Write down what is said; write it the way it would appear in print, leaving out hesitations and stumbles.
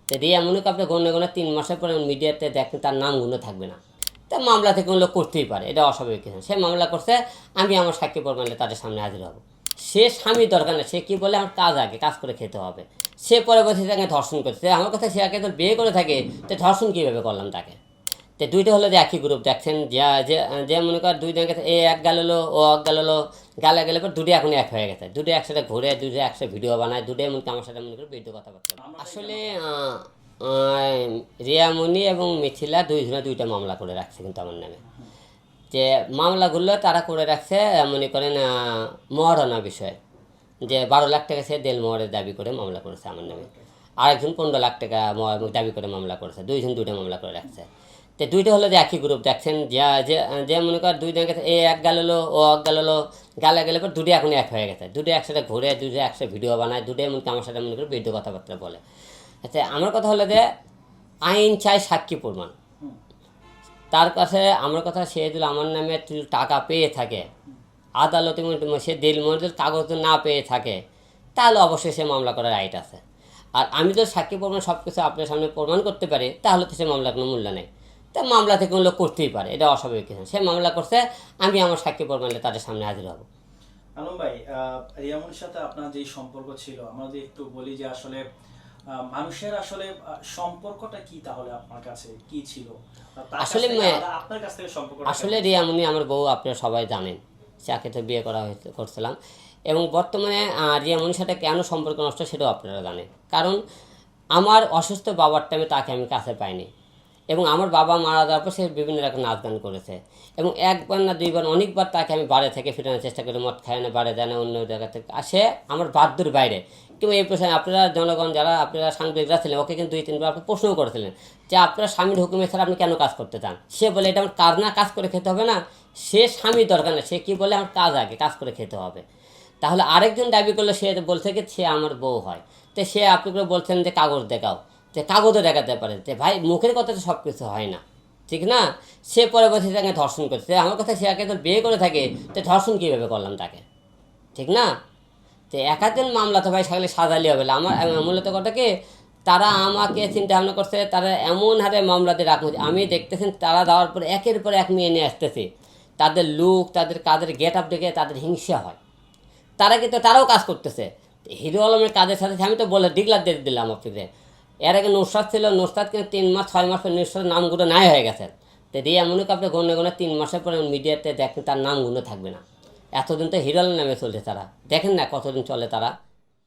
তো রিয়া মনিকে আপনি গণ্য গণ্য 3 মাসের পরে মিডিয়াতে দেখেন তার নামগুলো থাকবে না। তা মামলা থেকে কোনো লোক করতেই পারে, এটা অস্বাভাবিক কিছু না। সে মামলা করছে, আমি আমার সাক্ষী প্রমাণে তাদের সামনে হাজির হব। সে স্বামীর দরকার না, সে কী বলে আমার কাজ আগে কাজ করে খেতে হবে। সে পরবর্তীতে তাকে ধর্ষণ করছে, আমার কথা সে আগে তো বিয়ে করে থাকে, তো ধর্ষণ কীভাবে করলাম তাকে। তো দুইটা হলো যে একই গ্রুপ দেখছেন, যে যে যে মনে কর দুই দিন গেছে, এ এক গালেলো ও এক গালেলো, গালে গেলে পর দুটো এখন এক হয়ে গেছে, দুটো একসাথে ঘুরে, দুটো একসাথে ভিডিও বানায়, দুটো এমনকি আমার সাথে মনে করি ভিডিও কথাবার্তা। আসলে রিয়ামণি এবং মিথিলা দুইজনে দুইটা মামলা করে রাখছে কিন্তু আমার নামে। যে মামলাগুলো তারা করে রাখছে মনে করেন মহারণা বিষয়ে, যে 12 লাখ টাকা সে দেলমোহরের দাবি করে মামলা করেছে আমার নামে। আরেকজন 15 লাখ টাকা দাবি করে মামলা করেছে, দুইজন দুইটা মামলা করে রাখছে। তো দুইটা হলো যে একই গ্রুপ দেখছেন, যে যে মনে কর দুই দিন গেছে, এ এক গালেলো ও এক গালেলো, গালে গেলে পর দুটো এখন এক হয়ে গেছে, দুটো একসাথে ঘুরে, দুটো একসাথে ভিডিও বানায়, দুটো এমনকি আমার সাথে মনে করি ভিডিও কথাবার্তা বলে। আচ্ছা, আমার কথা হলো যে আইন চাই সাক্ষী প্রমাণ। তার কাছে আমার কথা, সে যদি আমার নামে টাকা পেয়ে থাকে, আদালতে সে দিলমজুর কাগজ না পেয়ে থাকে, তাহলে অবশ্যই সে মামলা করার রাইট আছে। আর আমি তো সাক্ষী প্রমাণ সব কিছু আপনার সামনে প্রমাণ করতে পারি, তাহলে তো সে মামলার কোনো মূল্য নেই। তা মামলা থেকে কোনো লোক করতেই পারে, এটা অস্বাভাবিক কিছু। সে মামলা করছে, আমি আমার সাক্ষী প্রমাণে তাদের সামনে হাজির হব। আলম ভাই, রিয়ামনির সাথে আপনার যে সম্পর্ক ছিল, আমরা যদি একটু বলি যে আসলে মানুষের আসলে সম্পর্কটা কি, তাহলে আপনার কাছে কি ছিল, আসলে আপনার কাছ থেকে সম্পর্ক? আসলে রিয়ামণি আমার বউ, আপনারা সবাই জানেন, যাকে তো বিয়ে করা করছিলাম। এবং বর্তমানে রিয়ামণির সাথে কেন সম্পর্ক নষ্ট সেটাও আপনারা জানেন। কারণ আমার অসুস্থ বাবার টাইমে তাকে আমি কাছে পাইনি, এবং আমার বাবা মারা যাওয়ার পর সে বিভিন্ন রকম নাচ গান করেছে। এবং একবার না দুইবার অনেকবার তাকে আমি বাড়ি থেকে ফেরানোর চেষ্টা করি, মদ খায় না, বাড়ি যায় না, অন্য জায়গা থেকে আসে, আমার বাধ্যর বাইরে। কিন্তু এই প্রশ্নে আপনারা জনগণ যারা আপনারা সাংবাদিকরা ছিলেন, ওকে কিন্তু 2-3 বার আপনি প্রশ্নও করেছিলেন যে আপনার স্বামীর হুকুমে ছাড়া আপনি কেন কাজ করতে চান। সে বলে এটা আমার কাজ না, কাজ করে খেতে হবে না। সে স্বামীর দরকার না, সে কী বলে আমার কাজ আগে কাজ করে খেতে হবে। তাহলে আরেকজন দাবি করলে সে বলছে কি সে আমার বউ হয়। তো সে আপনি করে বলছেন যে কাগজ দেখাও, যে কাগজও দেখাতে পারে, যে ভাই মুখের কথা তো সব কিছু হয় না, ঠিক না। সে পরবর্তীতে তাকে ধর্ষণ করছে, আমার কথা সে আগে তো বিয়ে করে থাকে, তো ধর্ষণ কীভাবে করলাম তাকে, ঠিক না। তো একাধিক মামলা তো ভাই সাগলে সাজালি হবে। আমার মূলত কথা কি, তারা আমাকে চিন্তা ভাবনা করছে, তারা এমন হারে মামলাতে রাখবো, আমি দেখতেছেন তারা দেওয়ার পর একের পর এক মেয়ে নিয়ে আসতেছে। তাদের লুক, তাদের কাজের গেট আপ দেখে তাদের হিংসা হয়। তারা কিন্তু তারাও কাজ করতেছে হিরো আলমের কাজের সাথে। আমি তো বলে ডিগলার দিয়ে দিলাম আপনাদের। এর আগে নুসরাত ছিল, নুসরাত কিন্তু 3 মাস 6 মাস পর নুসরাতের নামগুলো নাই হয়ে গেছে। তো রিয়া মনিকে আপনি গণ্য গণ্য 3 মাসের পরে মিডিয়াতে দেখেন তার নামগুলো থাকবে না। এতদিন তো হিরো আলম নামে চলছে, তারা দেখেন না কতদিন চলে তারা।